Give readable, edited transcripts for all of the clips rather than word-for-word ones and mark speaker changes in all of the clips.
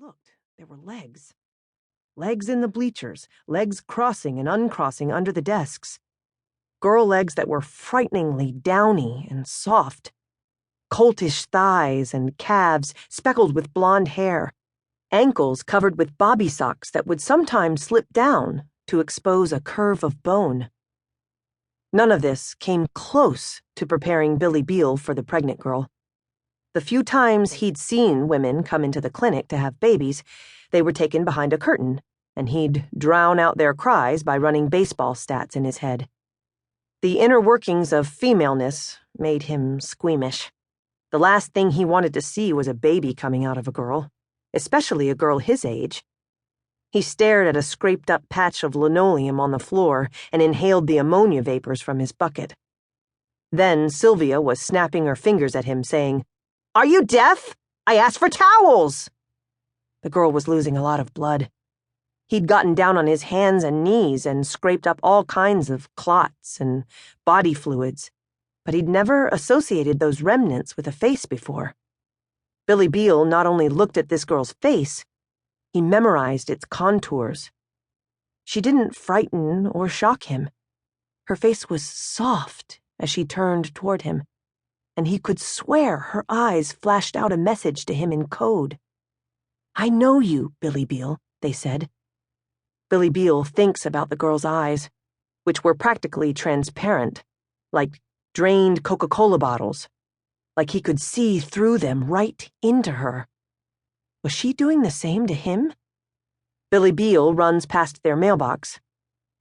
Speaker 1: looked, there were legs. Legs in the bleachers, legs crossing and uncrossing under the desks. Girl legs that were frighteningly downy and soft. Coltish thighs and calves speckled with blonde hair. Ankles covered with bobby socks that would sometimes slip down to expose a curve of bone. None of this came close to preparing Billy Beale for the pregnant girl. The few times he'd seen women come into the clinic to have babies, they were taken behind a curtain, and he'd drown out their cries by running baseball stats in his head. The inner workings of femaleness made him squeamish. The last thing he wanted to see was a baby coming out of a girl, especially a girl his age. He stared at a scraped-up patch of linoleum on the floor and inhaled the ammonia vapors from his bucket. Then Sylvia was snapping her fingers at him, saying, "Are you deaf? I asked for towels!" The girl was losing a lot of blood. He'd gotten down on his hands and knees and scraped up all kinds of clots and body fluids, but he'd never associated those remnants with a face before. Billy Beale not only looked at this girl's face, he memorized its contours. She didn't frighten or shock him. Her face was soft as she turned toward him, and he could swear her eyes flashed out a message to him in code. "I know you, Billy Beale," they said. Billy Beale thinks about the girl's eyes, which were practically transparent, like drained Coca-Cola bottles, like he could see through them right into her. Was she doing the same to him? Billy Beale runs past their mailbox.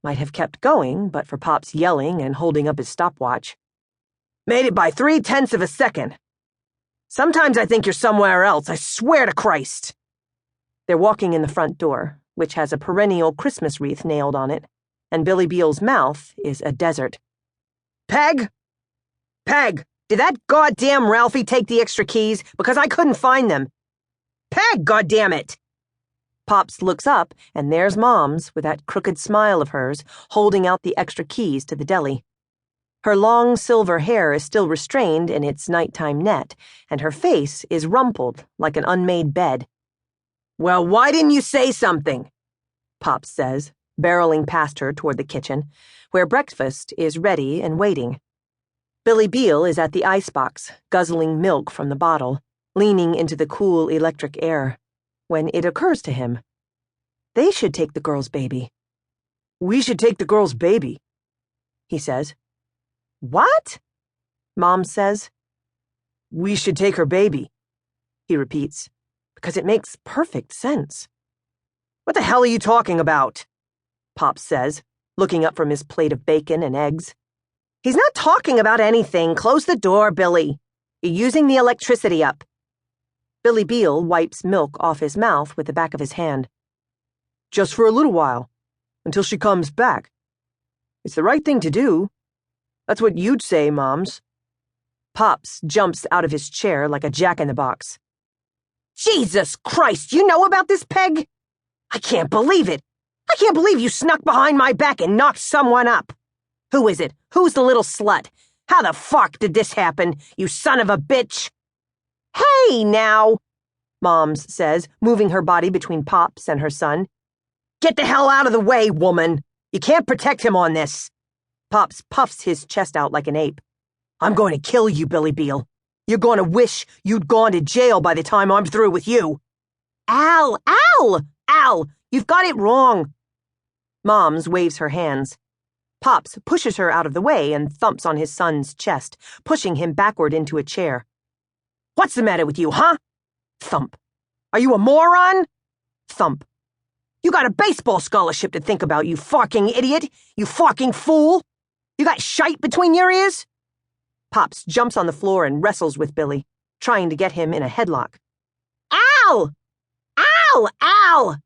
Speaker 1: Might have kept going, but for Pop's yelling and holding up his stopwatch. "Made it by 0.3 of a second. Sometimes I think you're somewhere else, I swear to Christ." They're walking in the front door, which has a perennial Christmas wreath nailed on it, and Billy Beale's mouth is a desert. "Peg? Peg, did that goddamn Ralphie take the extra keys? Because I couldn't find them. Peg, goddammit!" Pops looks up, and there's Mom's, with that crooked smile of hers, holding out the extra keys to the deli. Her long silver hair is still restrained in its nighttime net, and her face is rumpled like an unmade bed. "Well, why didn't you say something?" Pops says, barreling past her toward the kitchen, where breakfast is ready and waiting. Billy Beale is at the icebox, guzzling milk from the bottle, leaning into the cool electric air, when it occurs to him. They should take the girl's baby. "We should take the girl's baby," he says. "What?" Mom says. "We should take her baby," he repeats, because it makes perfect sense. "What the hell are you talking about?" Pops says, looking up from his plate of bacon and eggs. "He's not talking about anything. Close the door, Billy. You're using the electricity up." Billy Beale wipes milk off his mouth with the back of his hand. "Just for a little while, until she comes back. It's the right thing to do. That's what you'd say, Moms." Pops jumps out of his chair like a jack-in-the-box. "Jesus Christ, you know about this, Peg? I can't believe it. I can't believe you snuck behind my back and knocked someone up. Who is it? Who's the little slut? How the fuck did this happen, you son of a bitch?" "Hey, now," Moms says, moving her body between Pops and her son. "Get the hell out of the way, woman. You can't protect him on this." Pops puffs his chest out like an ape. "I'm going to kill you, Billy Beale. You're going to wish you'd gone to jail by the time I'm through with you." "Al, you've got it wrong." Moms waves her hands. Pops pushes her out of the way and thumps on his son's chest, pushing him backward into a chair. "What's the matter with you, huh?" Thump. "Are you a moron?" Thump. "You got a baseball scholarship to think about, you fucking idiot, you fucking fool. You got shite between your ears?" Pops jumps on the floor and wrestles with Billy, trying to get him in a headlock. "Al! Al!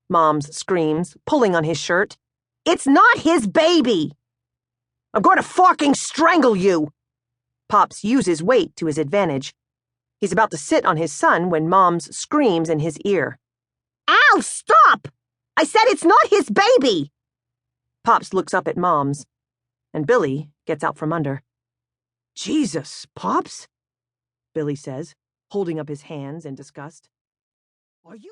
Speaker 1: Moms screams, pulling on his shirt. "It's not his baby! I'm going to fucking strangle you!" Pops uses weight to his advantage. He's about to sit on his son when Moms screams in his ear. "Al, stop! I said it's not his baby!" Pops looks up at Moms, and Billy gets out from under. "Jesus, Pops," Billy says, holding up his hands in disgust. "Are you